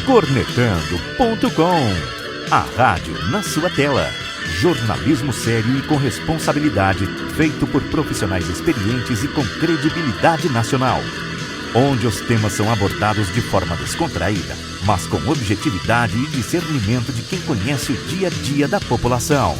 Cornetando.com. A rádio na sua tela. Jornalismo sério e com responsabilidade, feito por profissionais experientes e com credibilidade nacional. Onde os temas são abordados de forma descontraída, mas com objetividade e discernimento de quem conhece o dia a dia da população.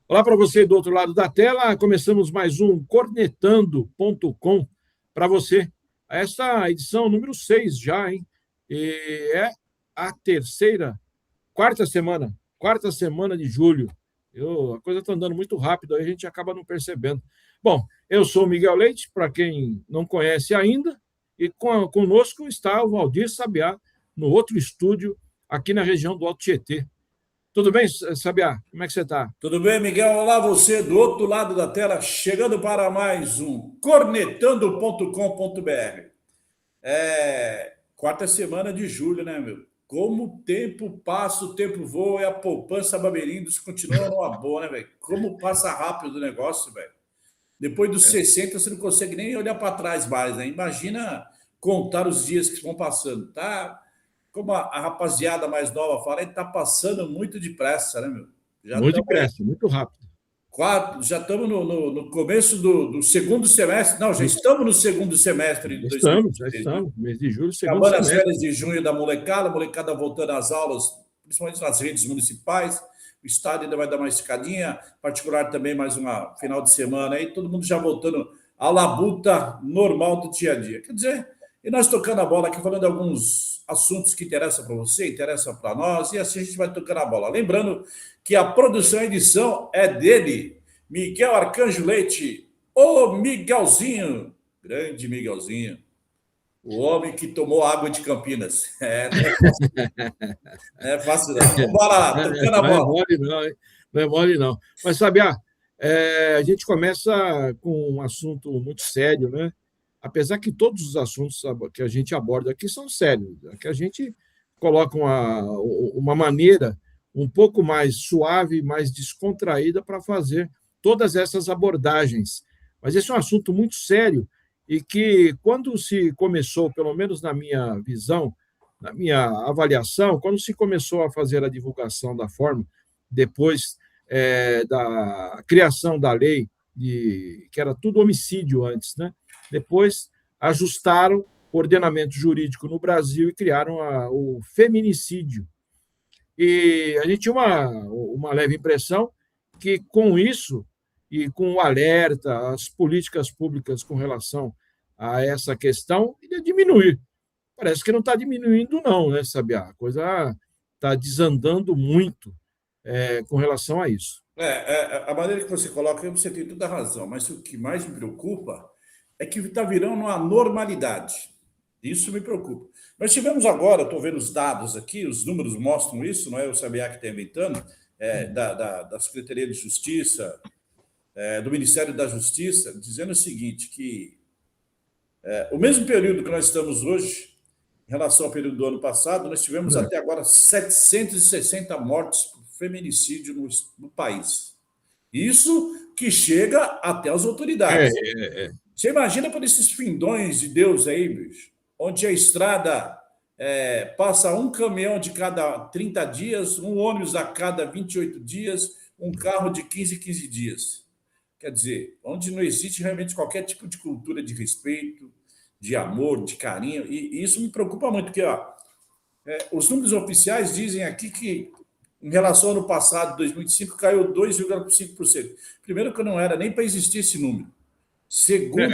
Olá para você do outro lado da tela, começamos mais um Cornetando.com para você. Esta edição número 6 já, hein? E é a quarta semana de julho. A coisa está andando muito rápido, aí a gente acaba não percebendo. Bom, eu sou o Miguel Leite, para quem não conhece ainda, e conosco está o Valdir Sabiá, no outro estúdio, aqui na região do Alto Tietê. Tudo bem, Sabiá? Como é que você está? Tudo bem, Miguel? Olá, você do outro lado da tela, chegando para mais um cornetando.com.br. Quarta semana de julho, né, meu? Como o tempo passa, o tempo voa e a poupança Bamerindos continua numa boa, né, velho? Como passa rápido o negócio, velho. Depois dos 60, você não consegue nem olhar para trás mais, né? Imagina contar os dias que vão passando, tá? Como a rapaziada mais nova fala, ele tá passando muito depressa, né, meu? Muito depressa, muito rápido. Já estamos no começo do segundo semestre. Não, já estamos no segundo semestre de 2023. Já estamos. Mês de julho, segundo Acabando semestre. as férias de junho da molecada voltando às aulas, principalmente nas redes municipais. O estado ainda vai dar uma escadinha, particular também mais uma final de semana aí, todo mundo já voltando à labuta normal do dia a dia. Quer dizer, e nós tocando a bola aqui, falando de alguns assuntos que interessam para você, interessam para nós, e assim a gente vai tocando a bola. Lembrando que a produção e edição é dele, Miguel Arcanjo Leite, o Miguelzinho, grande Miguelzinho, o homem que tomou água de Campinas. Não é fácil não. Bora lá, tocando a bola. Não é mole não, hein? Não é mole não. Mas, Sabiá, a gente começa com um assunto muito sério, né? Apesar que todos os assuntos que a gente aborda aqui são sérios, que a gente coloca uma maneira um pouco mais suave, mais descontraída para fazer todas essas abordagens. Mas esse é um assunto muito sério e que, quando se começou, pelo menos na minha visão, na minha avaliação, quando se começou a fazer a divulgação da forma, depois da criação da lei, que era tudo homicídio antes, né? Depois ajustaram o ordenamento jurídico no Brasil e criaram o feminicídio. E a gente tinha uma leve impressão que, com isso, e com o alerta, as políticas públicas com relação a essa questão, ia diminuir. Parece que não está diminuindo, não, né, Sabiá? A coisa está desandando muito com relação a isso. A maneira que você coloca, você tem toda a razão, mas o que mais me preocupa é que está virando uma normalidade. Isso me preocupa. Nós tivemos agora, estou vendo os dados aqui, os números mostram isso, não é o Sabiá que está inventando, da Secretaria de Justiça, do Ministério da Justiça, dizendo o seguinte, que o mesmo período que nós estamos hoje, em relação ao período do ano passado, nós tivemos até agora 760 mortes por feminicídio no país. Isso que chega até as autoridades. Você imagina por esses findões de Deus aí, bicho, onde a estrada passa um caminhão de cada 30 dias, um ônibus a cada 28 dias, um carro de 15 dias. Quer dizer, onde não existe realmente qualquer tipo de cultura de respeito, de amor, de carinho, e isso me preocupa muito, porque os números oficiais dizem aqui que, em relação ao ano passado, 2025, caiu 2,5%. Primeiro que não era nem para existir esse número. Segundo,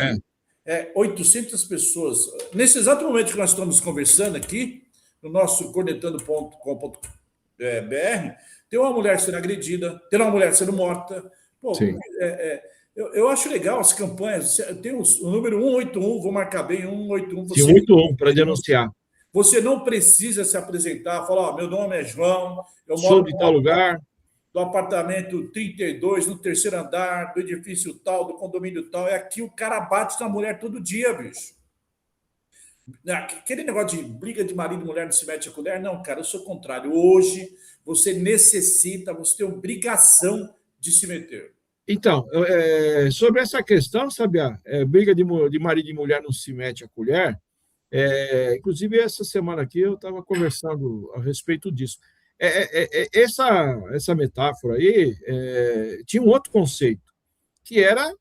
800 pessoas. Nesse exato momento que nós estamos conversando aqui, no nosso cornetando.com.br, tem uma mulher sendo agredida, tem uma mulher sendo morta. Pô, eu acho legal as campanhas. Tem o número 181, vou marcar bem, 181. 181 para denunciar. Você não precisa se apresentar, falar, meu nome é João, eu sou moro de tal lugar, do apartamento 32, no terceiro andar, do edifício tal, do condomínio tal. É aqui, o cara bate na mulher todo dia, bicho. Aquele negócio de briga de marido e mulher não se mete a colher, não, cara, eu sou o contrário. Hoje, você tem obrigação de se meter. Então, sobre essa questão, Sabiá, briga de marido e mulher não se mete a colher, Inclusive, essa semana aqui eu estava conversando a respeito disso. Essa metáfora aí tinha um outro conceito, que era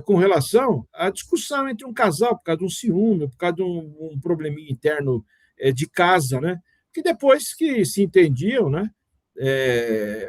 com relação à discussão entre um casal por causa de um ciúme, por causa de um probleminha interno de casa, né? Que depois que se entendiam, né?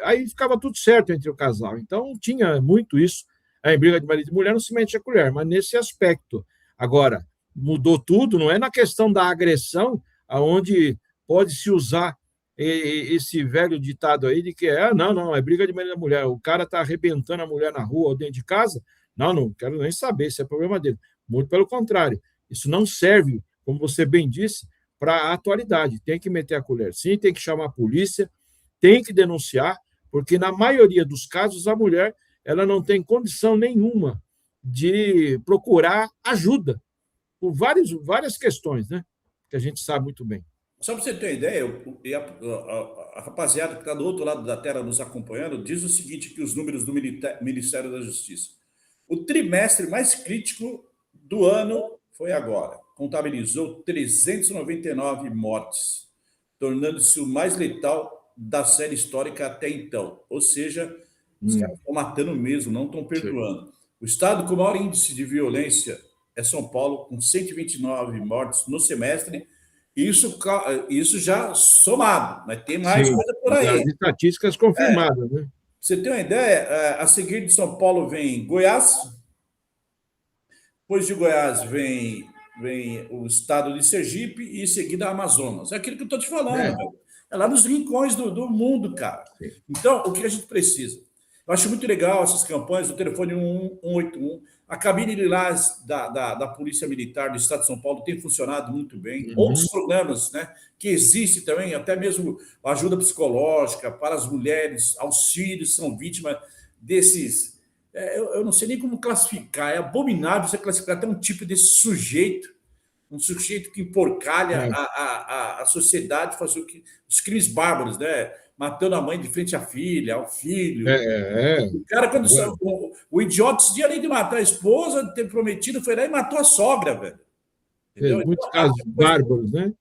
Aí ficava tudo certo entre o casal. Então, tinha muito isso. Em briga de marido e mulher não se mete a colher, mas nesse aspecto. Agora, mudou tudo, não é na questão da agressão, aonde pode se usar esse velho ditado aí de que não, é briga de marido e mulher. O cara está arrebentando a mulher na rua ou dentro de casa. Não quero nem saber, esse é problema dele. Muito pelo contrário. Isso não serve, como você bem disse, para a atualidade. Tem que meter a colher, sim, tem que chamar a polícia, tem que denunciar, porque na maioria dos casos a mulher ela não tem condição nenhuma de procurar ajuda por várias questões, né? Que a gente sabe muito bem. Só para você ter uma ideia, a rapaziada que está do outro lado da tela nos acompanhando diz o seguinte, que os números do Ministério da Justiça. O trimestre mais crítico do ano foi agora. Contabilizou 399 mortes, tornando-se o mais letal da série histórica até então. Ou seja, os caras estão matando mesmo, não estão perdoando. Sim. O estado com o maior índice de violência é São Paulo, com 129 mortes no semestre. Isso já somado, mas tem mais coisa por aí. As estatísticas confirmadas, né? Você tem uma ideia? A seguir de São Paulo vem Goiás, depois de Goiás vem o estado de Sergipe e em seguida Amazonas. É aquilo que eu estou te falando, velho. É lá nos rincões do mundo, cara. Sim. Então, o que a gente precisa? Eu acho muito legal essas campanhas, o telefone 181, a cabine lilás da Polícia Militar do Estado de São Paulo tem funcionado muito bem. Outros programas, né, que existem também, até mesmo ajuda psicológica para as mulheres, auxílios, são vítimas desses... eu não sei nem como classificar, é abominável você classificar até um tipo desse sujeito, um sujeito que emporcalha a sociedade, faz os crimes bárbaros, né? Matando a mãe de frente à filha, ao filho. O cara, quando o idiota, esse dia, além de matar a esposa, de ter prometido, foi lá e matou a sogra, velho. Entendeu? Muitos casos bárbaros, né?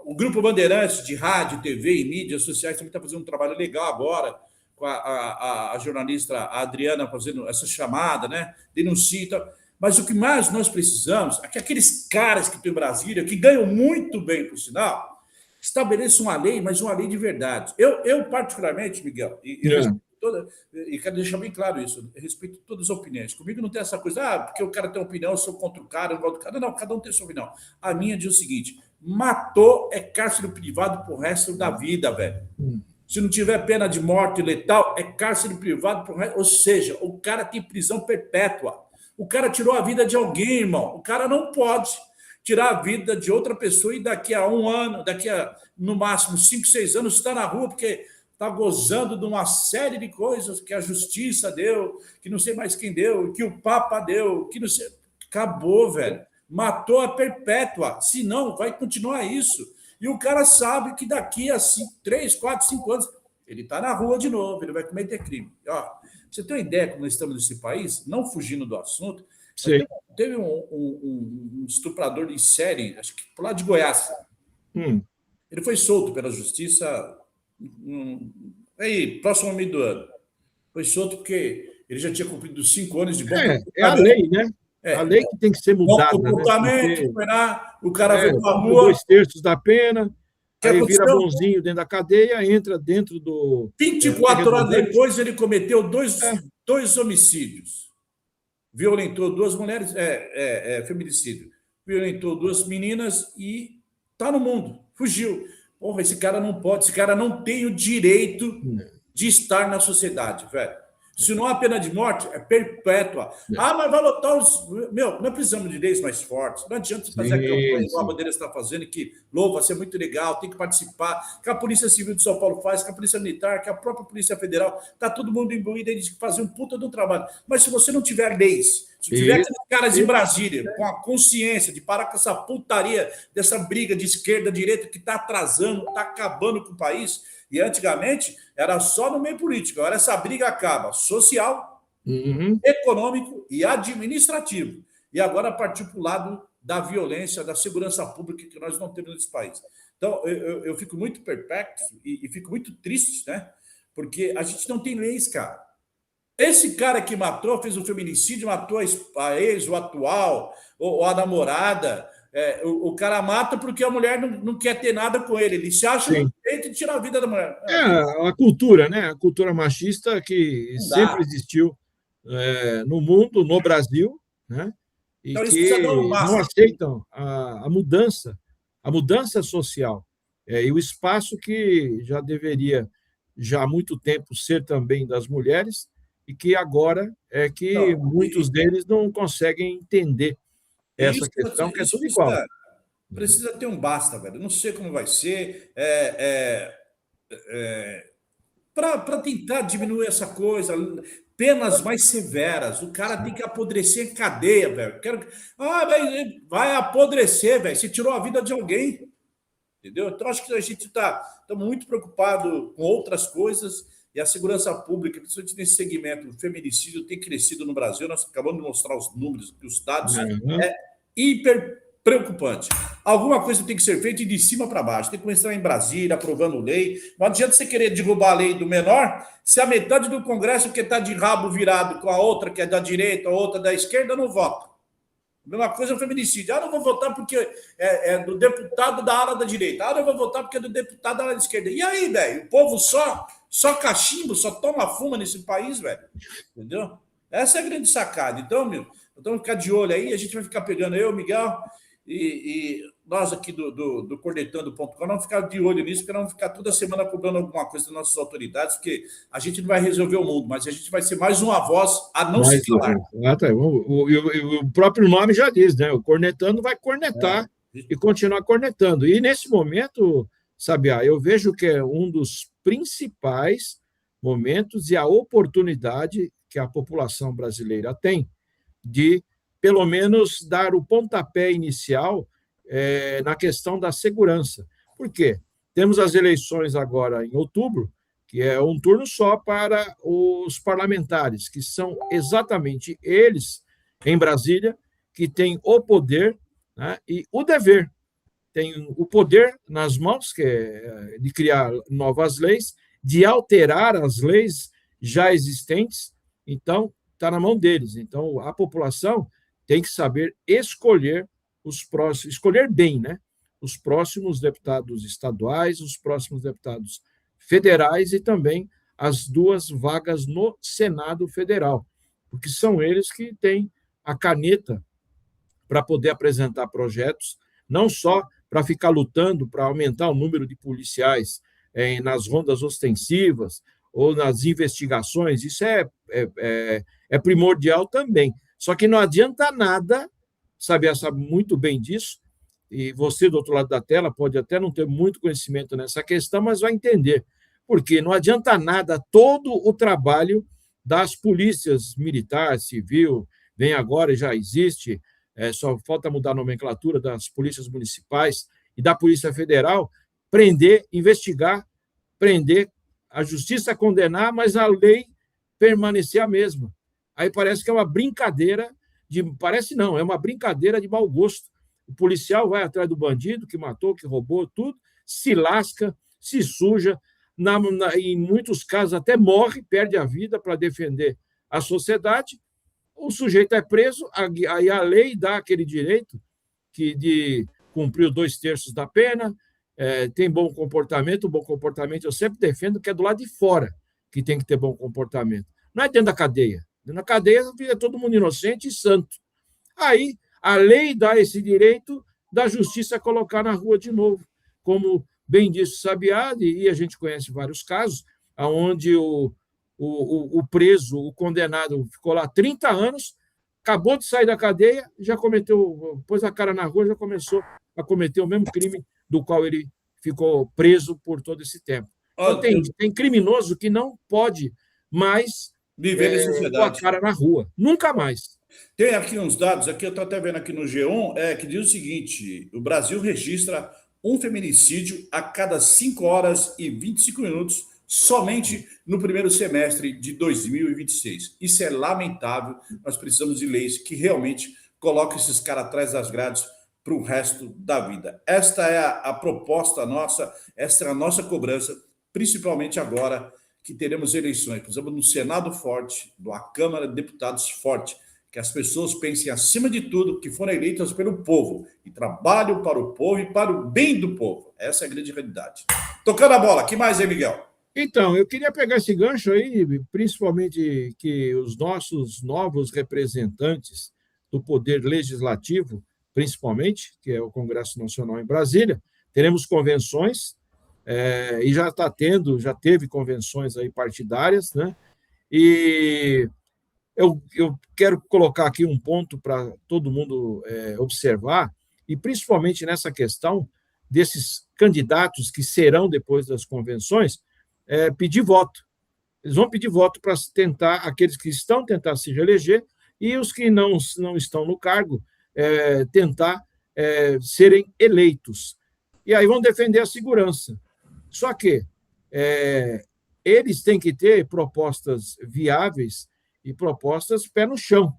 O Grupo Bandeirantes de rádio, TV e mídias sociais também está fazendo um trabalho legal agora, com a jornalista Adriana fazendo essa chamada, né? Denuncia e tal. Mas o que mais nós precisamos é que aqueles caras que tem em Brasília, que ganham muito bem, por sinal, estabeleça uma lei, mas uma lei de verdade. Eu particularmente, Miguel, e quero deixar bem claro isso, eu respeito todas as opiniões. Comigo não tem essa coisa, porque o cara tem uma opinião, eu sou contra o cara, eu gosto do cara. Não, cada um tem sua opinião. A minha diz o seguinte, matou é cárcere privado pro resto da vida, velho. Se não tiver pena de morte letal, é cárcere privado pro resto. Ou seja, o cara tem prisão perpétua. O cara tirou a vida de alguém, irmão. O cara não pode tirar a vida de outra pessoa e daqui a um ano, daqui a, no máximo, 5, 6 anos, está na rua porque está gozando de uma série de coisas que a justiça deu, que não sei mais quem deu, que o Papa deu, que não sei... Acabou, velho. Matou a perpétua. Se não, vai continuar isso. E o cara sabe que daqui a 3, 4, 5 anos, ele está na rua de novo, ele vai cometer crime. Ó, você tem uma ideia como nós estamos nesse país? Não fugindo do assunto, teve um estuprador em série, acho que por lá de Goiás. Ele foi solto pela justiça aí, próximo ao meio do ano. Foi solto porque ele já tinha cumprido 5 anos de bom comportamento. É a lei, né? A lei que tem que ser mudada. Bom comportamento, né? Foi lá, o cara veio para a rua. 2/3 da pena, aí vira bonzinho dentro da cadeia, entra dentro do... 24 horas depois, ele cometeu dois homicídios. Violentou 2 mulheres, feminicídio. Violentou 2 meninas e está no mundo. Fugiu. Porra, esse cara não pode, esse cara não tem o direito de estar na sociedade, velho. Se não há pena de morte, é perpétua. Mas vai lotar os... Meu, nós precisamos de leis mais fortes. Não adianta fazer a campanha igual a Bandeira está fazendo, que louva, ser muito legal, tem que participar, que a Polícia Civil de São Paulo faz, que a Polícia Militar, que a própria Polícia Federal, está todo mundo imbuído de fazer um puta do trabalho. Mas se você não tiver leis, se tiver aqueles caras em Brasília com a consciência de parar com essa putaria, dessa briga de esquerda, direita, que está atrasando, está acabando com o país... E antigamente era só no meio político. Agora essa briga acaba social, econômico e administrativo. E agora partiu para o lado da violência, da segurança pública que nós não temos nesse país. Então, eu fico muito perplexo e fico muito triste, né? Porque a gente não tem leis, cara. Esse cara que matou, fez um feminicídio, matou a ex, o atual, ou a namorada. O cara mata porque a mulher não quer ter nada com ele. Ele se acha no direito de tirar a vida da mulher. A cultura, né? A cultura machista que Não sempre dá. existiu no mundo, no Brasil, né? E Então, eles que precisam dar um não basta. aceitam a mudança social. E o espaço que já deveria, já há muito tempo, ser também das mulheres, e que agora é que Não, muitos deles não conseguem entender e essa questão, que é isso tudo igual. precisa ter um basta, velho. Não sei como vai ser. Para tentar diminuir essa coisa, penas mais severas. O cara tem que apodrecer em cadeia, velho. Vai apodrecer, velho. Você tirou a vida de alguém, entendeu? Então, acho que a gente está muito preocupado com outras coisas e a segurança pública, principalmente nesse segmento, o feminicídio tem crescido no Brasil. Nós acabamos de mostrar os números, os dados. É hiper preocupante. Alguma coisa tem que ser feita de cima para baixo. Tem que começar em Brasília, aprovando lei. Não adianta você querer derrubar a lei do menor se a metade do Congresso que está de rabo virado com a outra, que é da direita, a outra da esquerda, não vota. A mesma coisa é o feminicídio. Não vou votar porque é do deputado da ala da direita. Não vou votar porque é do deputado da ala da esquerda. E aí, velho? O povo só cachimbo, só toma fuma nesse país, velho. Entendeu? Essa é a grande sacada. Então, meu, vamos ficar de olho aí. A gente vai ficar pegando eu, Miguel, e nós aqui do Cornetando.com, vamos ficar de olho nisso, porque vamos ficar toda semana cobrando alguma coisa das nossas autoridades, porque a gente não vai resolver o mundo, mas a gente vai ser mais uma voz a não se calar. O próprio nome já diz, né? O cornetando vai cornetar e continuar cornetando. E nesse momento, Sabiá, eu vejo que é um dos principais momentos e a oportunidade que a população brasileira tem de, pelo menos, dar o pontapé inicial na questão da segurança. Por quê? Temos as eleições agora em outubro, que é um turno só para os parlamentares, que são exatamente eles, em Brasília, que têm o poder, né, e o dever. Tem o poder nas mãos, que é de criar novas leis, de alterar as leis já existentes. Então, está na mão deles. Então, a população tem que saber escolher os próximos, escolher bem, né? Os próximos deputados estaduais, os próximos deputados federais e também as 2 vagas no Senado Federal, porque são eles que têm a caneta para poder apresentar projetos, não só para ficar lutando para aumentar o número de policiais nas rondas ostensivas ou nas investigações, isso é primordial também. Só que não adianta nada, sabe muito bem disso, e você do outro lado da tela pode até não ter muito conhecimento nessa questão, mas vai entender. Porque não adianta nada todo o trabalho das polícias militar, civil, vem agora e já existe, só falta mudar a nomenclatura das polícias municipais e da Polícia Federal, prender, investigar, prender, a justiça condenar, mas a lei permanecer a mesma. Aí parece que é uma brincadeira parece não, é uma brincadeira de mau gosto. O policial vai atrás do bandido que matou, que roubou, tudo, se lasca, se suja, em muitos casos até morre, perde a vida para defender a sociedade. O sujeito é preso, aí a lei dá aquele direito de cumprir 2/3 da pena, tem bom comportamento. O bom comportamento eu sempre defendo que é do lado de fora que tem que ter bom comportamento. Não é dentro da cadeia. Na cadeia é todo mundo inocente e santo. Aí a lei dá esse direito da justiça colocar na rua de novo. Como bem disse o Sabiá, e a gente conhece vários casos, onde o preso, o condenado, ficou lá 30 anos, acabou de sair da cadeia, já pôs a cara na rua, já começou a cometer o mesmo crime do qual ele ficou preso por todo esse tempo. Então, tem criminoso que não pode mais viver na sociedade, com a cara na rua. Nunca mais. Tem aqui uns dados, aqui eu estou até vendo aqui no G1, que diz o seguinte: o Brasil registra um feminicídio a cada 5 horas e 25 minutos somente no primeiro semestre de 2026. Isso é lamentável. Nós precisamos de leis que realmente coloquem esses caras atrás das grades para o resto da vida. Esta é a proposta nossa, esta é a nossa cobrança, principalmente agora que teremos eleições. Precisamos de um Senado forte, de uma Câmara de Deputados forte, que as pessoas pensem, acima de tudo, que foram eleitas pelo povo e trabalham para o povo e para o bem do povo. Essa é a grande realidade. Tocando a bola, que mais, hein, Miguel? Então, eu queria pegar esse gancho aí, principalmente que os nossos novos representantes do Poder Legislativo, principalmente, que é o Congresso Nacional em Brasília, teremos convenções, e já teve convenções aí partidárias, né? E eu quero colocar aqui um ponto para todo mundo observar, e principalmente nessa questão desses candidatos que serão, depois das convenções, pedir voto. Eles vão pedir voto para tentar, aqueles que estão tentar se reeleger, e os que não estão no cargo, tentar serem eleitos. E aí vão defender a segurança. Só que eles têm que ter propostas viáveis e propostas pé no chão.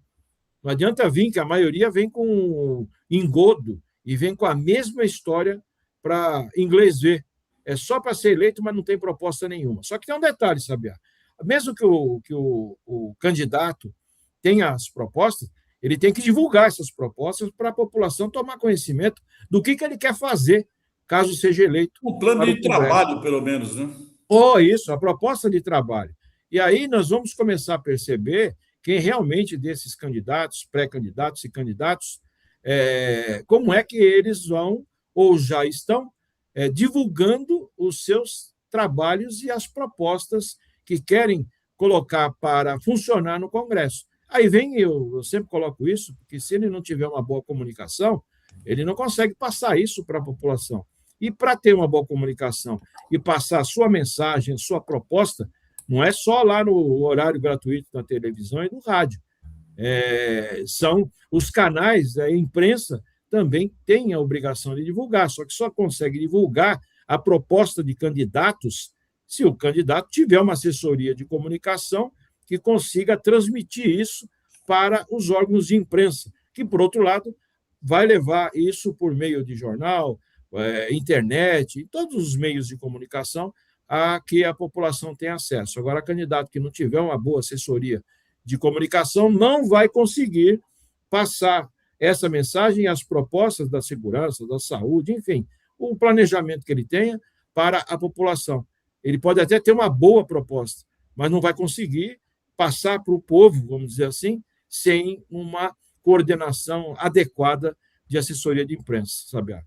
Não adianta vir, que a maioria vem com engodo e vem com a mesma história para inglês ver. É só para ser eleito, mas não tem proposta nenhuma. Só que tem um detalhe, Sabiá. Mesmo que o candidato tenha as propostas, ele tem que divulgar essas propostas para a população tomar conhecimento do que ele quer fazer, caso seja eleito. Um plano de trabalho, pelo menos, né? Isso, a proposta de trabalho. E aí nós vamos começar a perceber quem realmente desses candidatos, pré-candidatos e candidatos, como é que eles vão, ou já estão, divulgando os seus trabalhos e as propostas que querem colocar para funcionar no Congresso. Aí vem, eu sempre coloco isso, porque se ele não tiver uma boa comunicação, ele não consegue passar isso para a população. E para ter uma boa comunicação e passar a sua mensagem, sua proposta, não é só lá no horário gratuito da televisão e do rádio. São os canais, a imprensa também tem a obrigação de divulgar, só que só consegue divulgar a proposta de candidatos se o candidato tiver uma assessoria de comunicação que consiga transmitir isso para os órgãos de imprensa, que, por outro lado, vai levar isso por meio de jornal, internet, todos os meios de comunicação a que a população tenha acesso. Agora, candidato que não tiver uma boa assessoria de comunicação não vai conseguir passar essa mensagem e as propostas da segurança, da saúde, enfim, o planejamento que ele tenha para a população. Ele pode até ter uma boa proposta, mas não vai conseguir passar para o povo, vamos dizer assim, sem uma coordenação adequada de assessoria de imprensa, Sabiá.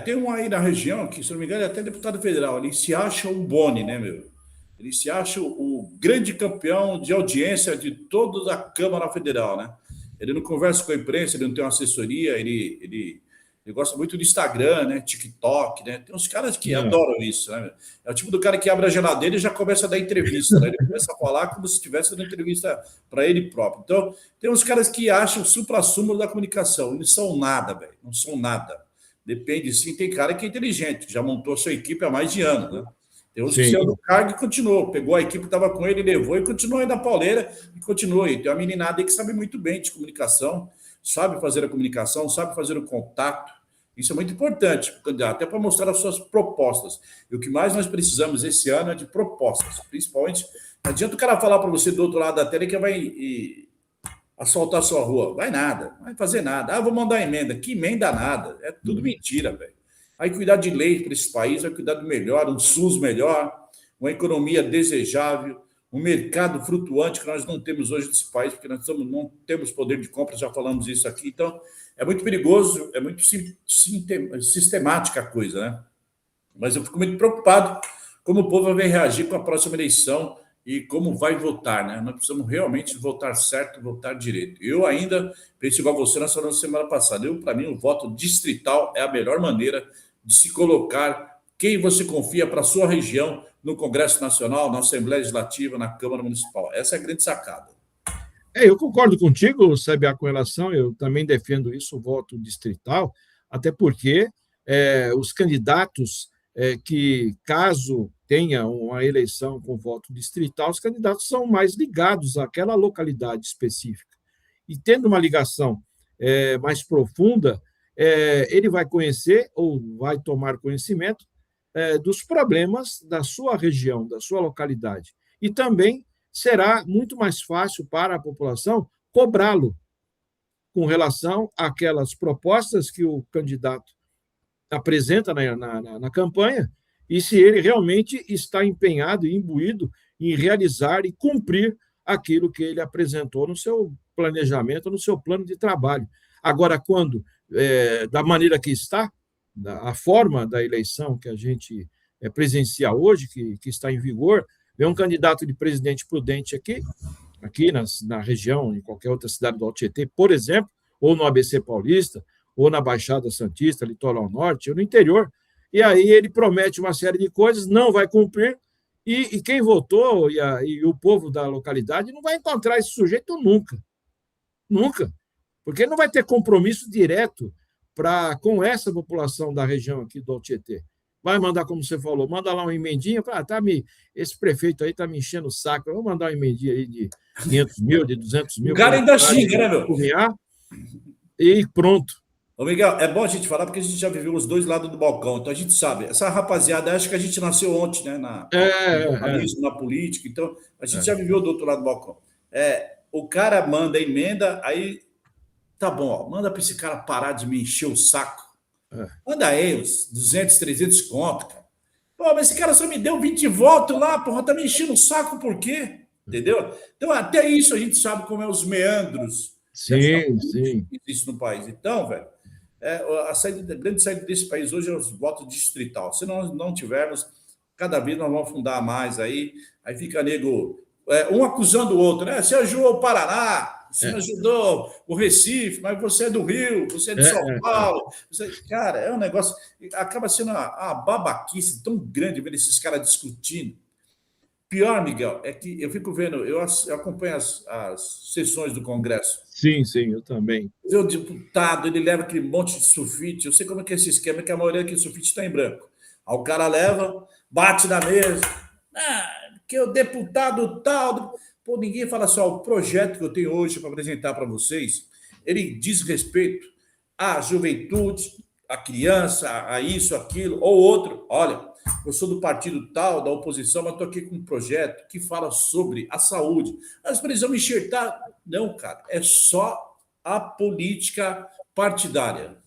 Tem um aí na região que, se não me engano, é até deputado federal. Ele se acha o Boni, né, meu? Ele se acha o grande campeão de audiência de toda a Câmara Federal, né? Ele não conversa com a imprensa, ele não tem uma assessoria, ele gosta muito do Instagram, né? TikTok, né? Tem uns caras que adoram isso, né? É o tipo do cara que abre a geladeira e já começa a dar entrevista, né? Ele começa a falar como se estivesse dando entrevista para ele próprio. Então, tem uns caras que acham o supra-sumo da comunicação. Eles são nada, velho. Não são nada. Depende, sim. Tem cara que é inteligente, que já montou sua equipe há mais de anos, né? Tem uns que saiu do cargo e continuou. Pegou a equipe que estava com ele, levou e continuou aí na pauleira e continuou. E tem uma meninada aí que sabe muito bem de comunicação, sabe fazer a comunicação, sabe fazer o contato. Isso é muito importante para o candidato, até para mostrar as suas propostas. E o que mais nós precisamos esse ano é de propostas, principalmente. Não adianta o cara falar para você do outro lado da tela que vai asfaltar a sua rua. Vai nada, não vai fazer nada. Vou mandar emenda. Que emenda nada. É tudo mentira, velho. Vai cuidar de lei para esse país, vai cuidar do melhor, um SUS melhor, uma economia desejável, um mercado flutuante que nós não temos hoje nesse país, porque nós não temos poder de compra, já falamos isso aqui. Então, é muito perigoso, é muito sistemática a coisa, né? Mas eu fico muito preocupado como o povo vai reagir com a próxima eleição e como vai votar, né? Nós precisamos realmente votar certo, votar direito. Eu ainda penso igual você, nós falamos semana passada. Para mim, o voto distrital é a melhor maneira de se colocar quem você confia para a sua região no Congresso Nacional, na Assembleia Legislativa, na Câmara Municipal. Essa é a grande sacada. Eu concordo contigo, Sabiá, com relação, eu também defendo isso, o voto distrital, até porque os candidatos que, caso tenha uma eleição com voto distrital, os candidatos são mais ligados àquela localidade específica. E tendo uma ligação mais profunda, ele vai conhecer ou vai tomar conhecimento dos problemas da sua região, da sua localidade. E também será muito mais fácil para a população cobrá-lo com relação àquelas propostas que o candidato apresenta na campanha e se ele realmente está empenhado e imbuído em realizar e cumprir aquilo que ele apresentou no seu planejamento, no seu plano de trabalho. Agora, quando, da maneira que está, a forma da eleição que a gente presencia hoje, que está em vigor, vem um candidato de presidente prudente aqui na região, em qualquer outra cidade do Alto Tietê, por exemplo, ou no ABC Paulista, ou na Baixada Santista, Litoral Norte, ou no interior, e aí ele promete uma série de coisas, não vai cumprir, e quem votou e o povo da localidade não vai encontrar esse sujeito nunca. Nunca. Porque ele não vai ter compromisso direto com essa população da região aqui do Alto Tietê. Vai mandar, como você falou, manda lá uma emendinha, esse prefeito aí está me enchendo o saco, eu vou mandar uma emendinha aí de 500 mil, de 200 mil. O cara ainda xinga, né, meu? E pronto. Ô, Miguel, é bom a gente falar porque a gente já viveu os dois lados do balcão, então a gente sabe. Essa rapaziada, acho que a gente nasceu ontem, né? No jornalismo, na política, então a gente já viveu do outro lado do balcão. O cara manda emenda, aí tá bom, ó, manda para esse cara parar de me encher o saco. Manda aí os 200, 300 conto, cara. Pô, mas esse cara só me deu 20 votos lá, porra, tá me enchendo o saco por quê? Entendeu? Então, até isso a gente sabe como é os meandros sim. que existe no país. Então, velho, a grande saída desse país hoje é os votos distrital. Se nós não tivermos, cada vez nós vamos afundar mais aí fica nego, um acusando o outro, né? Você ajudou o Paraná, você ajudou o Recife, mas você é do Rio, você é de São Paulo. Cara, é um negócio. Acaba sendo uma babaquice tão grande ver esses caras discutindo. Pior, Miguel, é que eu fico vendo, eu acompanho as sessões do Congresso. Sim, eu também. O deputado, ele leva aquele monte de sulfite, eu sei como é que é esse esquema, que a maioria daquele sulfite está em branco. Aí o cara leva, bate na mesa, que o deputado tal... Pô, ninguém fala só, o projeto que eu tenho hoje para apresentar para vocês, ele diz respeito à juventude, à criança, a isso, aquilo, ou outro. Olha, eu sou do partido tal, da oposição, mas estou aqui com um projeto que fala sobre a saúde. Nós precisamos enxertar. Não, cara, é só a política partidária.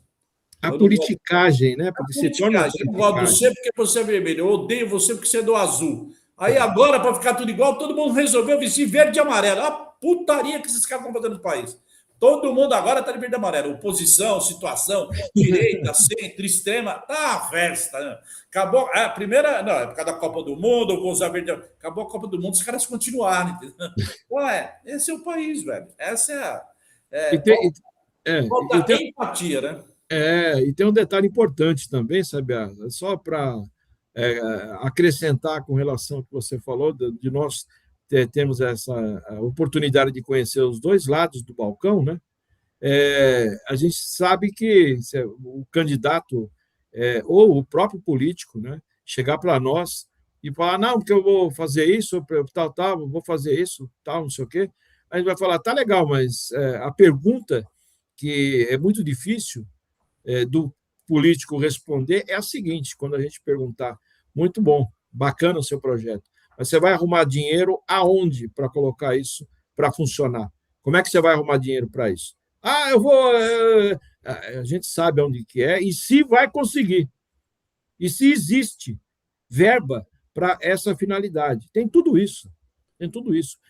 A politicagem, né? Porque se torna. Eu gosto de você porque você é vermelho, eu odeio você porque você é do azul. Aí agora, para ficar tudo igual, todo mundo resolveu vestir verde e amarelo. A putaria que esses caras estão fazendo no país. Todo mundo agora está de verde e amarelo. Oposição, situação, direita, centro, extrema. Tá uma festa. Né? Acabou. A primeira. Não, é por causa da Copa do Mundo, eu vou usar verde. Acabou a Copa do Mundo, os caras continuaram. Entendeu? Então, esse é o país, velho. Essa falta empatia, né? E tem um detalhe importante também, sabe? Só para acrescentar com relação ao que você falou, de nós termos essa oportunidade de conhecer os dois lados do balcão, né? A gente sabe que o candidato ou o próprio político, né, chegar para nós e falar, não, porque eu vou fazer isso, tal, vou fazer isso, tal, não sei o quê. A gente vai falar, tá legal, mas a pergunta que é muito difícil do político responder é a seguinte, quando a gente perguntar, muito bom, bacana o seu projeto, mas você vai arrumar dinheiro aonde para colocar isso para funcionar? Como é que você vai arrumar dinheiro para isso? Eu vou... A gente sabe onde que é e se vai conseguir. E se existe verba para essa finalidade. Tem tudo isso.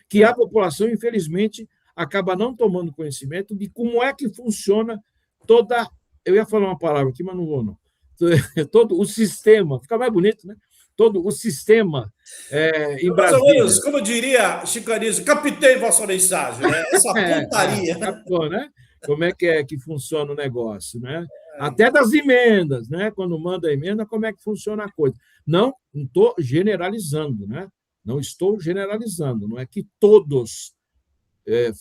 Que a população, infelizmente, acaba não tomando conhecimento de como é que funciona toda... Eu ia falar uma palavra aqui, mas não vou, não. Todo o sistema, fica mais bonito, né? Todo o sistema em Brasília. Mais ou menos, como diria Chico Anísio, captei vossa mensagem, né? Essa putaria. Captou, né? Como é que funciona o negócio, né? Até das emendas, né? Quando manda a emenda, como é que funciona a coisa. Não estou generalizando, né? Não estou generalizando, não é que todos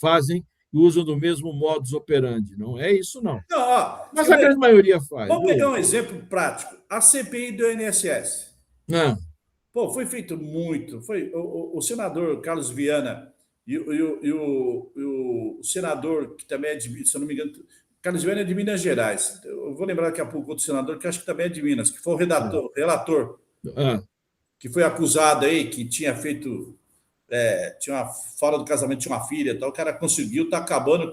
fazem e usam do mesmo modus operandi. Não é isso, não. Mas a grande maioria faz. Vamos pegar um exemplo prático. A CPI do INSS. Pô, foi feito muito. Foi o senador Carlos Viana e o senador, que também é de, se eu não me engano, Carlos Viana é de Minas Gerais. eu vou lembrar daqui a pouco outro senador, que acho que também é de Minas, que foi o relator que foi acusado aí, que tinha feito... fora do casamento, tinha uma filha, tal, o cara conseguiu, está acabando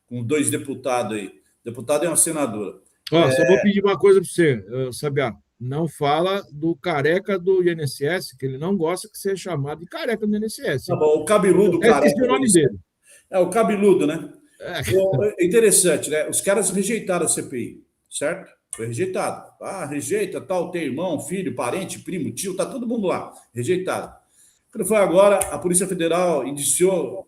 com 2 deputados aí. Deputado é uma senadora. Só vou pedir uma coisa para você, Sabiá. Não fala do careca do INSS, que ele não gosta que seja chamado de careca do INSS. Tá bom, o cabeludo, careca. Esse é o nome dele. O cabeludo, né? É interessante, né? Os caras rejeitaram a CPI, certo? Foi rejeitado. Rejeita, tal, tem irmão, filho, parente, primo, tio, tá todo mundo lá. Rejeitado. Quando foi agora, a Polícia Federal indiciou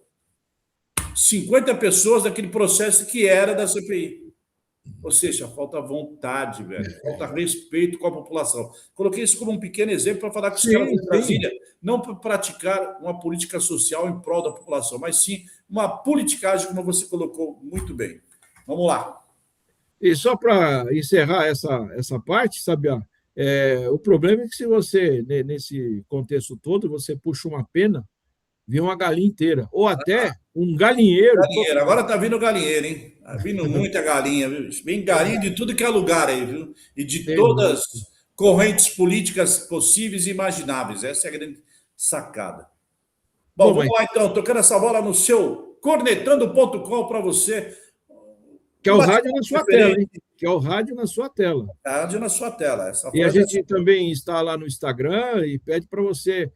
50 pessoas daquele processo que era da CPI. Ou seja, falta vontade, velho. Falta respeito com a população. Coloquei isso como um pequeno exemplo para falar que os caras de Brasília não praticaram uma política social em prol da população, mas sim uma politicagem, como você colocou muito bem. Vamos lá. E só para encerrar essa parte, Sabiá, o problema é que se você, nesse contexto todo, você puxa uma pena, vem uma galinha inteira. Ou até um galinheiro. Agora está vindo galinheiro, hein? Está vindo muita galinha, viu? Vem galinha de tudo que é lugar aí, viu? E de todas as correntes políticas possíveis e imagináveis. Essa é a grande sacada. Bom, vamos lá então, tocando essa bola no seu cornetando.com para você. Que é o rádio na sua tela, hein? Que é o rádio na sua tela. Rádio na sua tela. E a gente também está lá no Instagram e pede para você,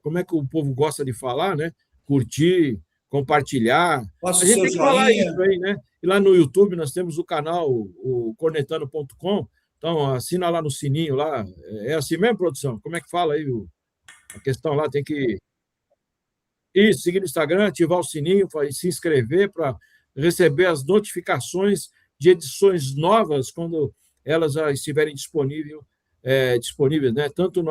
como é que o povo gosta de falar, né? Curtir, compartilhar. A gente tem que falar isso aí, né? E lá no YouTube nós temos o canal, o cornetando.com. Então, assina lá no sininho lá. É assim mesmo, produção? Como é que fala aí? A questão lá tem que... Isso, seguir no Instagram, ativar o sininho, se inscrever para receber as notificações de edições novas quando elas já estiverem disponíveis, né? Tanto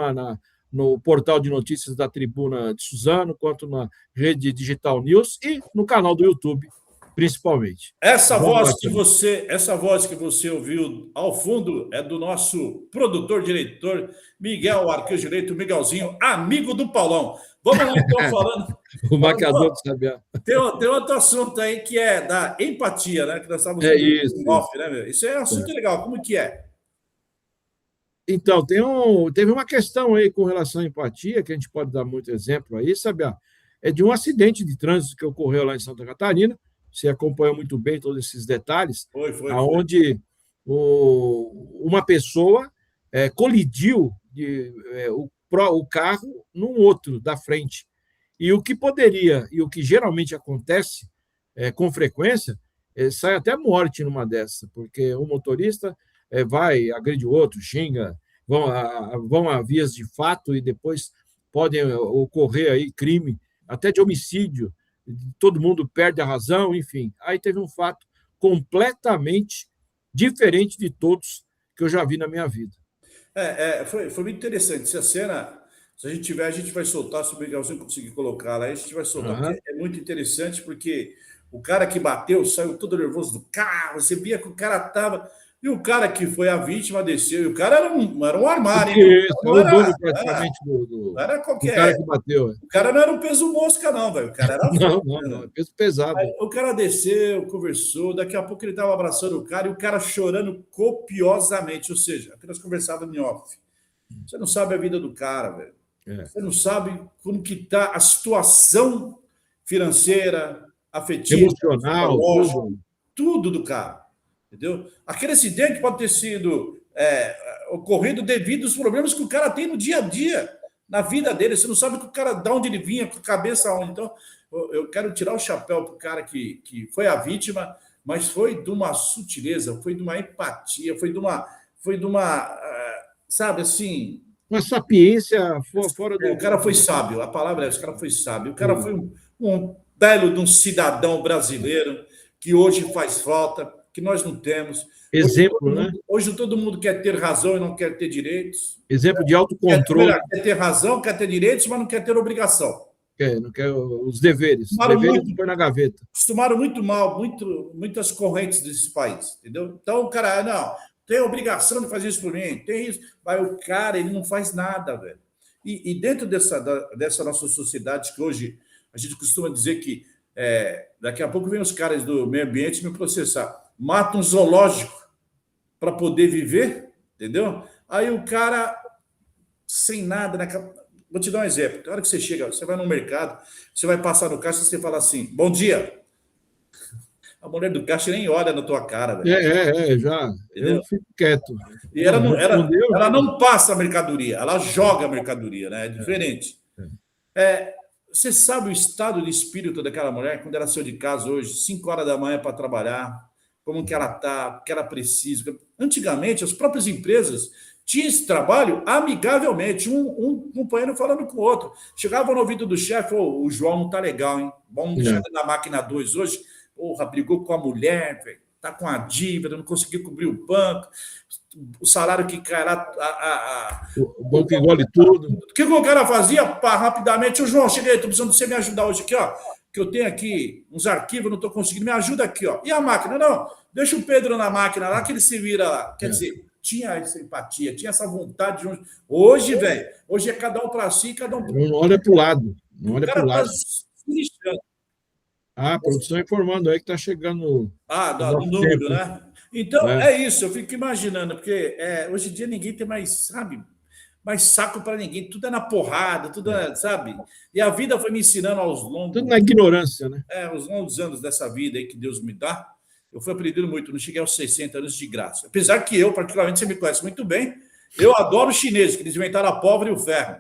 no portal de notícias da Tribuna de Suzano, quanto na rede Digital News e no canal do YouTube, principalmente. Essa voz que você ouviu ao fundo é do nosso produtor-diretor Miguel Arcanjo Direito, Miguelzinho, amigo do Paulão. Vamos lá, então, falando... O maquiador do Sabiá. Tem outro assunto aí que é da empatia, né? Que nós estávamos off, né, meu? Isso é um assunto legal. Como que é? Então, teve uma questão aí com relação à empatia, que a gente pode dar muito exemplo aí, Sabiá. É de um acidente de trânsito que ocorreu lá em Santa Catarina. Você acompanhou muito bem todos esses detalhes. Onde uma pessoa colidiu o carro num outro da frente. E o que geralmente acontece com frequência, sai até morte numa dessa, porque o motorista vai, agride o outro, xinga, vão a vias de fato e depois podem ocorrer aí crime, até de homicídio, todo mundo perde a razão, enfim. Aí teve um fato completamente diferente de todos que eu já vi na minha vida. Foi muito interessante. Se a cena... Se a gente tiver, a gente vai soltar, se o Miguelzinho conseguir colocar lá, a gente vai soltar. É muito interessante, porque o cara que bateu saiu todo nervoso do carro, você via que o cara estava... E o cara que foi a vítima desceu, e o cara era um armário, hein? Não era o dono praticamente do cara que bateu. O cara não era um peso mosca, não, velho. O cara era... Não, peso pesado. Aí, o cara desceu, conversou, daqui a pouco ele estava abraçando o cara, e o cara chorando copiosamente, ou seja, apenas conversava em off. Você não sabe a vida do cara, velho. Você não sabe como que está a situação financeira, afetiva, emocional, tudo do cara, entendeu? Aquele acidente pode ter sido ocorrido devido aos problemas que o cara tem no dia a dia, na vida dele. Você não sabe que o cara, de onde ele vinha, com a cabeça onde. Então, eu quero tirar o chapéu para o cara que foi a vítima, mas foi de uma sutileza, foi de uma empatia, foi de uma sabe, assim... Uma sapiência fora do... O cara foi sábio, a palavra é essa, o cara foi sábio. O cara foi um belo de um cidadão brasileiro que hoje faz falta, que nós não temos. Exemplo, né? Hoje todo mundo quer ter razão e não quer ter direitos. Exemplo de autocontrole. Quer ter razão, quer ter direitos, mas não quer ter obrigação. Não quer os deveres. Deveres põe na gaveta. Acostumaram muito mal, muitas correntes desse país, entendeu? Então o cara, não... Tem obrigação de fazer isso por mim, tem isso. Mas o cara, ele não faz nada, velho. E dentro dessa nossa sociedade, que hoje a gente costuma dizer que daqui a pouco vem os caras do meio ambiente me processar. Mata um zoológico para poder viver, entendeu? Aí o cara, sem nada, né? Vou te dar um exemplo. Na hora que você chega, você vai no mercado, você vai passar no caixa e você fala assim, bom dia. A mulher do caixa nem olha na tua cara, velho. Já. Entendeu? Eu fico quieto. E ela Não. não passa a mercadoria, ela joga a mercadoria, né? É diferente. Você sabe o estado de espírito daquela mulher quando ela saiu de casa hoje, 5 horas da manhã para trabalhar, como que ela está, o que ela precisa. Antigamente, as próprias empresas tinham esse trabalho amigavelmente, um companheiro falando com o outro. Chegava no ouvido do chefe, o João não está legal, hein? Vamos deixar ele na máquina 2 hoje. Porra, brigou com a mulher, velho. Tá com a dívida, não conseguiu cobrir o banco, o salário que cairá. O banco engole tudo. O que o cara fazia? Pá, rapidamente, o João, cheguei, estou precisando de você me ajudar hoje aqui, ó. Que eu tenho aqui uns arquivos, não estou conseguindo, me ajuda aqui, ó. E a máquina? Não, deixa o Pedro na máquina lá, que ele se vira lá. Quer dizer, tinha essa empatia, tinha essa vontade de. Hoje, velho, hoje é cada um para si, cada um. Não olha para o lado. Não olha para o lado. A produção informando aí que está chegando. No número, né? Então, é isso, eu fico imaginando, porque hoje em dia ninguém tem mais, sabe, mais saco para ninguém, tudo é na porrada, tudo sabe? E a vida foi me ensinando aos longos. Tudo na ignorância, né? Aos longos anos dessa vida aí que Deus me dá, eu fui aprendendo muito, não cheguei aos 60 anos de graça. Apesar que eu, particularmente, você me conhece muito bem, eu adoro os chineses, que eles inventaram a pólvora e o ferro.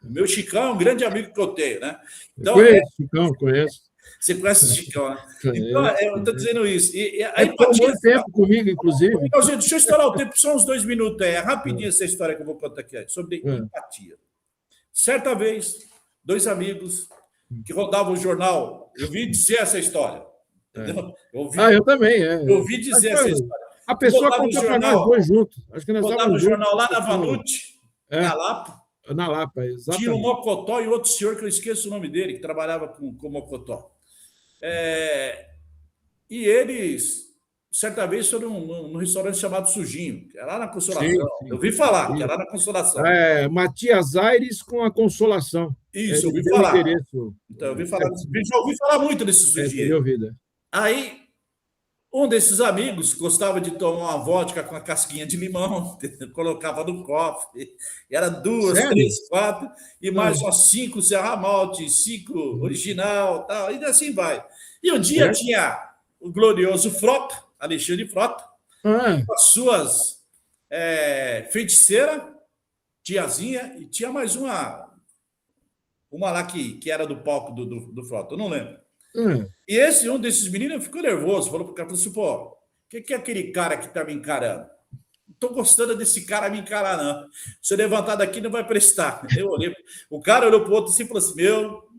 O meu Chicão é um grande amigo que eu tenho, né? Então, conheço, Chicão, conheço. Você conhece o Chicão, né? Então, eu estou dizendo isso. E a empatia... muito tempo comigo, inclusive. Então, gente, deixa eu estourar o tempo, só uns 2 minutos aí. É rapidinho essa história que eu vou contar aqui, sobre empatia. Certa vez, 2 amigos que rodavam o jornal, eu ouvi dizer essa história. Entendeu? Eu também. Eu ouvi dizer essa história. A pessoa contou para nós dois juntos. Acho que nós rodava o jornal lá na Vanucci, na Lapa. Na Lapa, exatamente. Tinha o Mocotó e outro senhor, que eu esqueço o nome dele, que trabalhava com o Mocotó. E eles, certa vez, foram num restaurante chamado Sujinho, que é lá na Consolação. Sim. Eu ouvi falar, que é lá na Consolação. Matias Aires com a Consolação. Isso, eu ouvi falar. Então, eu ouvi falar. Já ouvi falar muito desse Sujinho. Aí, um desses amigos gostava de tomar uma vodka com a casquinha de limão, colocava no copo. E era 2, 3, 4, e mais umas 5 Serra Malte, 5 original, tal, e assim vai. E um dia tinha o glorioso Frota, Alexandre Frota, com as suas feiticeiras, tiazinha, e tinha mais uma lá que era do palco do Frota, eu não lembro. E um desses meninos ficou nervoso, falou pro cara, falou assim, pô, o que é aquele cara que tá me encarando? Não tô gostando desse cara me encarar, não. Se eu levantar daqui, não vai prestar. Eu olhei, o cara olhou pro outro assim e falou assim,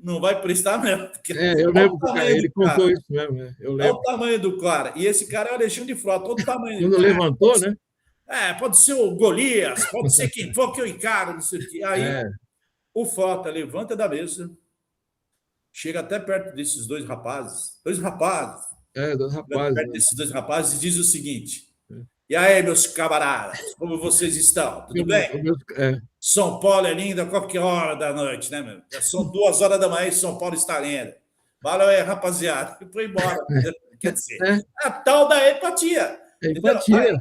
não vai prestar mesmo. Eu lembro que ele contou isso mesmo. Olha o tamanho do cara. E esse cara é o Alexandre de Frota, olha o tamanho do cara. Quando levantou, né? Pode ser o Golias, pode ser quem for que eu encaro, não sei o quê. Aí o Frota levanta da mesa, chega até perto desses 2 rapazes. 2 rapazes. 2 rapazes. Perto desses 2 rapazes e diz o seguinte. E aí, meus camaradas, como vocês estão? Tudo bem? São Paulo é lindo a qualquer hora da noite, né, meu? Já são 2 horas da manhã e São Paulo está lindo. Valeu aí, rapaziada. E foi embora. Quer dizer, a tal da empatia. Empatia.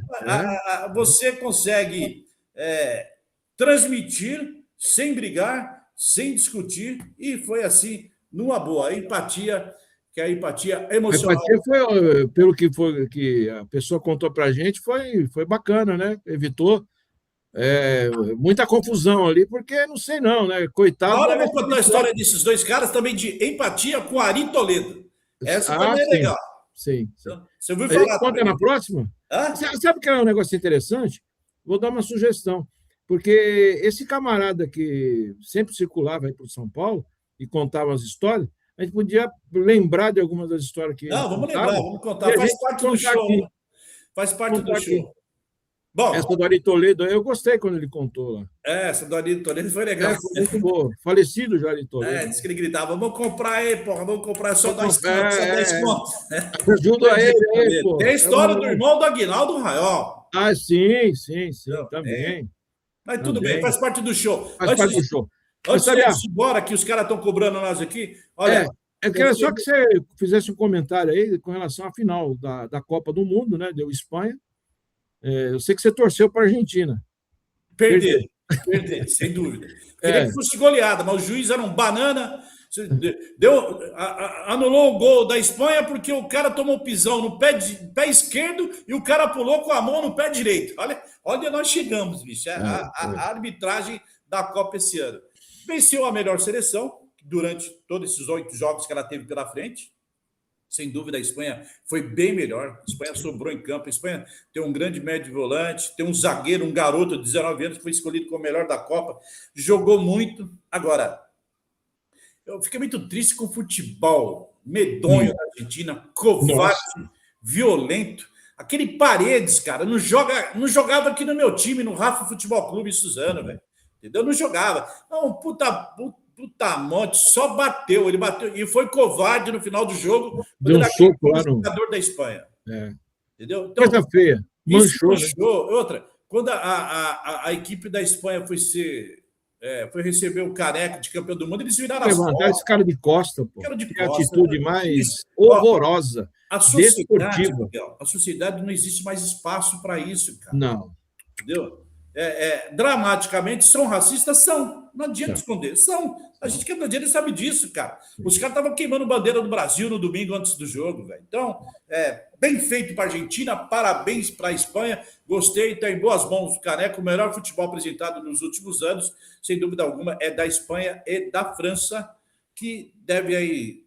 Você consegue transmitir sem brigar, sem discutir, e foi assim, numa boa. A empatia, que é a empatia emocional. A empatia foi, pelo que a pessoa contou para a gente, foi bacana, né? Evitou muita confusão ali, porque não sei não, né? Coitado. Agora eu vou contar a história desses 2 caras também de empatia com Ari Toledo. Essa também é legal. Sim. Você ouviu falar? Conta na próxima? Sabe que é um negócio interessante? Vou dar uma sugestão. Porque esse camarada que sempre circulava aí para São Paulo e contava as histórias, a gente podia lembrar de algumas das histórias que. Não, vamos lembrar, vamos contar. Faz parte do show. Aqui. Faz parte do show. Aqui. Bom, essa do Ari Toledo, eu gostei quando ele contou lá. Essa do Ari Toledo foi legal. Foi muito boa. Falecido já, Ari Toledo. Disse que ele gritava: vamos comprar aí, porra, vamos comprar só 10 contos, só 10 contos. Ajuda ele aí, pô. Tem a história do irmão do Aguinaldo Raiol. Sim, também. Mas tudo bem, faz parte do show. Faz parte do show. Antes de ir embora, que os caras estão cobrando nós aqui, olha... Eu queria só que você fizesse um comentário aí com relação à final da Copa do Mundo, né? Deu Espanha. Eu sei que você torceu para a Argentina. Perder, sem dúvida. Queria que fosse goleada, mas os juízes eram banana. Anulou o gol da Espanha porque o cara tomou pisão no pé esquerdo e o cara pulou com a mão no pé direito. Olha onde nós chegamos, bicho. A arbitragem da Copa esse ano. Venceu a melhor seleção durante todos esses 8 jogos que ela teve pela frente. Sem dúvida, a Espanha foi bem melhor. A Espanha sobrou em campo. A Espanha tem um grande médio volante, tem um zagueiro, um garoto de 19 anos que foi escolhido como o melhor da Copa. Jogou muito. Agora, eu fiquei muito triste com o futebol medonho da Argentina, covarde, violento. Aquele Paredes, cara, não jogava aqui no meu time, no Rafa Futebol Clube Suzano, velho. Entendeu? Não jogava. Não, puta monte, só bateu. Ele bateu e foi covarde no final do jogo. Deu um soco lá no jogador da Espanha. Entendeu? Então, coisa feia. Manchou. Outra, quando a equipe da Espanha foi receber o Careca de campeão do mundo, eles viraram as costas. Esse cara de costa, pô. Que atitude mais horrorosa. A sociedade não existe mais espaço para isso, cara. Não. Entendeu? Dramaticamente, são racistas? São. Não adianta esconder. São. A gente que é brasileiro sabe disso, cara. Os caras estavam queimando bandeira do Brasil no domingo antes do jogo, velho. Então, bem feito para a Argentina, parabéns para a Espanha. Gostei, está em boas mãos o Caneco. O melhor futebol apresentado nos últimos anos, sem dúvida alguma, é da Espanha e da França, que deve aí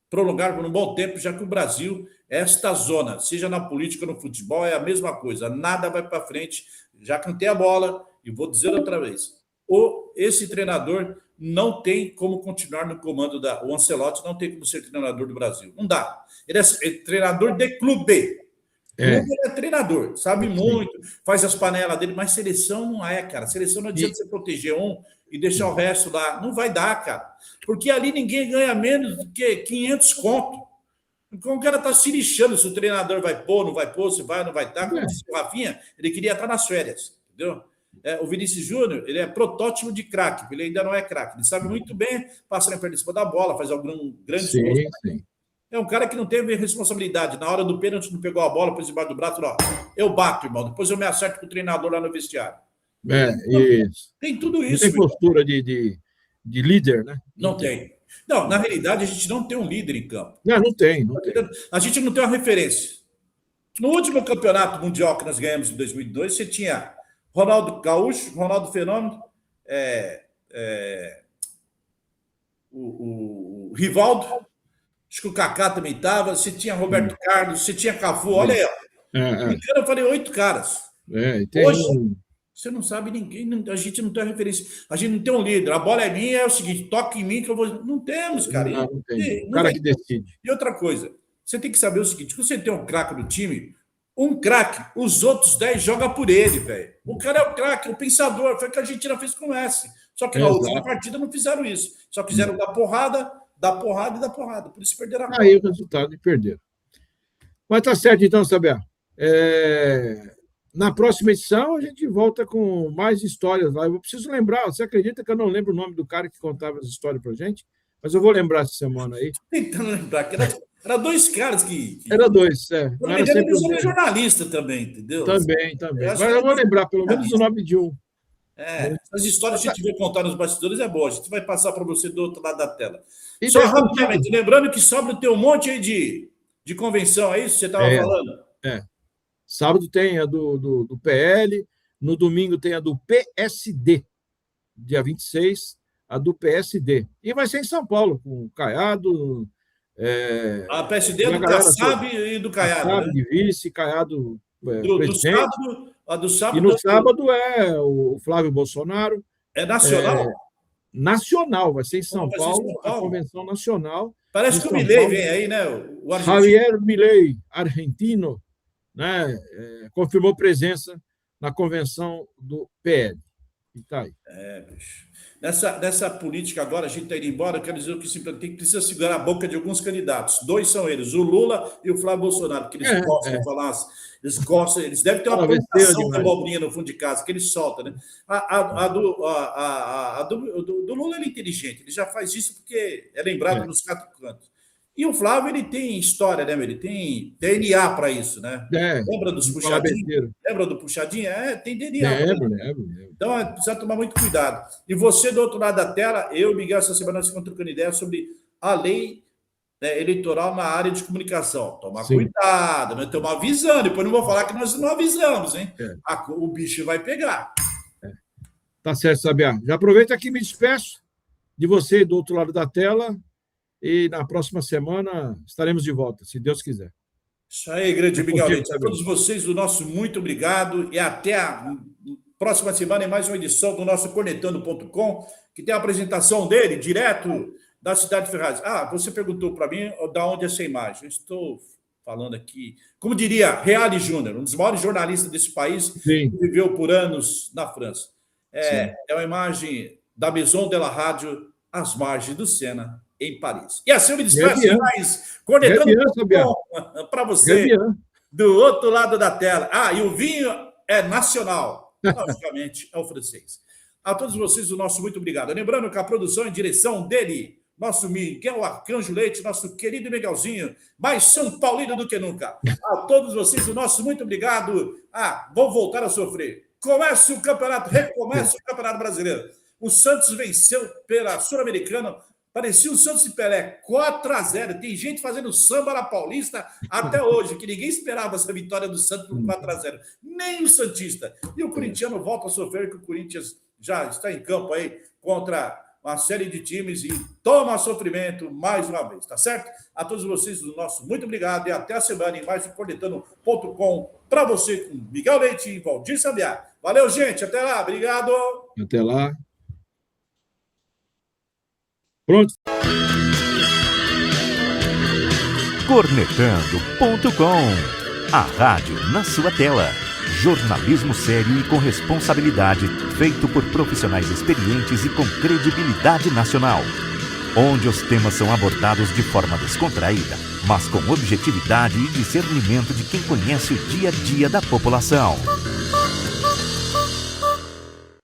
prolongar por um bom tempo, já que o Brasil, esta zona, seja na política ou no futebol, é a mesma coisa. Nada vai para frente. Já cantei a bola e vou dizer outra vez. Esse treinador não tem como continuar no comando o Ancelotti não tem como ser treinador do Brasil. Não dá. Ele é treinador de clube. Ele é treinador, sabe muito, faz as panelas dele, mas seleção não é, cara. Seleção não adianta você proteger um e deixar o resto lá. Não vai dar, cara. Porque ali ninguém ganha menos do que 500 conto. Então o cara tá se lixando se o treinador vai pôr, não vai pôr, se vai, não vai estar. Como disse o Rafinha, ele queria estar nas férias, entendeu? O Vinícius Júnior, ele é protótipo de craque, ele ainda não é craque. Ele sabe muito bem passar em perto da bola, faz algum grande esforço. Sim. É um cara que não teve responsabilidade. Na hora do pênalti, não pegou a bola, pôs debaixo do braço, falou, eu bato, irmão. Depois eu me acerto com o treinador lá no vestiário. Isso. Tem tudo isso. Não tem postura de líder, né? Não tem. Não, na realidade, a gente não tem um líder em campo. Não tem. A gente não tem uma referência. No último campeonato mundial que nós ganhamos em 2002, você tinha Ronaldo Gaúcho, Ronaldo Fenômeno, o Rivaldo, acho que o Kaká também estava, você tinha Roberto Carlos, você tinha Cafu, olha aí. Eu falei 8 caras. Hoje, você não sabe ninguém, a gente não tem referência, a gente não tem um líder. A bola é minha, é o seguinte, toque em mim que eu vou. Não temos, cara. Não tem. O cara que decide. E outra coisa, você tem que saber o seguinte: quando você tem um craque no time, um craque, os outros 10 jogam por ele, velho. O cara é o craque, o pensador. Foi o que a Argentina fez com o Messi. Só que na última partida não fizeram isso. Só quiseram dar porrada. Por isso perderam a Copa. Aí o resultado é perder. Mas tá certo, então, Sabiá. Na próxima edição, a gente volta com mais histórias lá. Eu preciso lembrar, você acredita que eu não lembro o nome do cara que contava as histórias pra gente? Mas eu vou lembrar essa semana aí. Tô tentando lembrar, que era 2 caras que... Era 2, Não era sempre eles jornalista também, entendeu? Também. Mas eu vou lembrar, pelo menos o nome de um. As histórias que a gente vê contar nos bastidores é boa. A gente vai passar para você do outro lado da tela. E só rapidamente, lembrando que sábado tem um monte aí de convenção, é isso que você estava falando? Sábado tem a do PL, no domingo tem a do PSD, dia 26, a do PSD. E vai ser em São Paulo, com o Caiado. A PSD é do Kassab e do Caiado. Kassab, de vice, Caiado. Do sábado. E no sábado é o Flávio Bolsonaro. É nacional? Nacional, vai ser em São Paulo, a convenção nacional. Parece que o Milei vem aí, né? O Javier Milei, argentino, né? Confirmou presença na convenção do PL. E tá aí. Bicho. Nessa política agora, a gente está indo embora, quero dizer que precisa segurar a boca de alguns candidatos. 2 são eles, o Lula e o Flávio Bolsonaro, que eles gostam de falar, eles devem ter uma plantação de abobrinha no fundo de casa, que eles soltam, né? Do Lula ele é inteligente, ele já faz isso porque é lembrado nos 4 cantos. E o Flávio, ele tem história, né? Ele tem DNA para isso, né? Lembra dos puxadinhos? Lembra do puxadinho? Tem DNA. Lembro. Então, precisa tomar muito cuidado. E você, do outro lado da tela, eu e Miguel, essa semana, nós ficamos trocando ideia sobre a lei, né, eleitoral na área de comunicação. Tomar cuidado, nós estamos avisando. Depois não vou falar que nós não avisamos, hein? O bicho vai pegar. Tá certo, Sabiá. Já aproveito aqui e me despeço de você do outro lado da tela. E na próxima semana estaremos de volta, se Deus quiser. Isso aí, grande Miguel Leite. A todos vocês, o nosso muito obrigado. E até a próxima semana em mais uma edição do nosso Cornetando.com, que tem a apresentação dele, direto da cidade de Ferraz. Você perguntou para mim de onde é essa imagem. Eu estou falando aqui, como diria Reale Júnior, um dos maiores jornalistas desse país, que viveu por anos na França. É uma imagem da Maison de la Radio, às margens do Sena, em Paris. E assim eu me despeço mais, Cornetando.com para você, do outro lado da tela. E o vinho é nacional, logicamente é o francês. A todos vocês, o nosso muito obrigado. Lembrando que a produção em direção dele, nosso Miguel Arcanjo Leite, nosso querido Miguelzinho, mais São Paulino do que nunca. A todos vocês, o nosso muito obrigado. Vou voltar a sofrer. Comece o campeonato, recomeça o Campeonato Brasileiro. O Santos venceu pela Sul-Americana. Parecia o Santos e Pelé, 4-0. Tem gente fazendo samba na Paulista até hoje, que ninguém esperava essa vitória do Santos por 4-0. Nem o Santista. E o corintiano volta a sofrer, que o Corinthians já está em campo aí contra uma série de times e toma sofrimento mais uma vez, tá certo? A todos vocês, o nosso muito obrigado e até a semana em mais um Cornetando.com para você com Miguel Leite e Valdir Sabiá. Valeu, gente. Até lá. Obrigado. Até lá. Pronto. Cornetando.com. A rádio na sua tela. Jornalismo sério e com responsabilidade, feito por profissionais experientes e com credibilidade nacional. Onde os temas são abordados de forma descontraída, mas com objetividade e discernimento de quem conhece o dia a dia da população.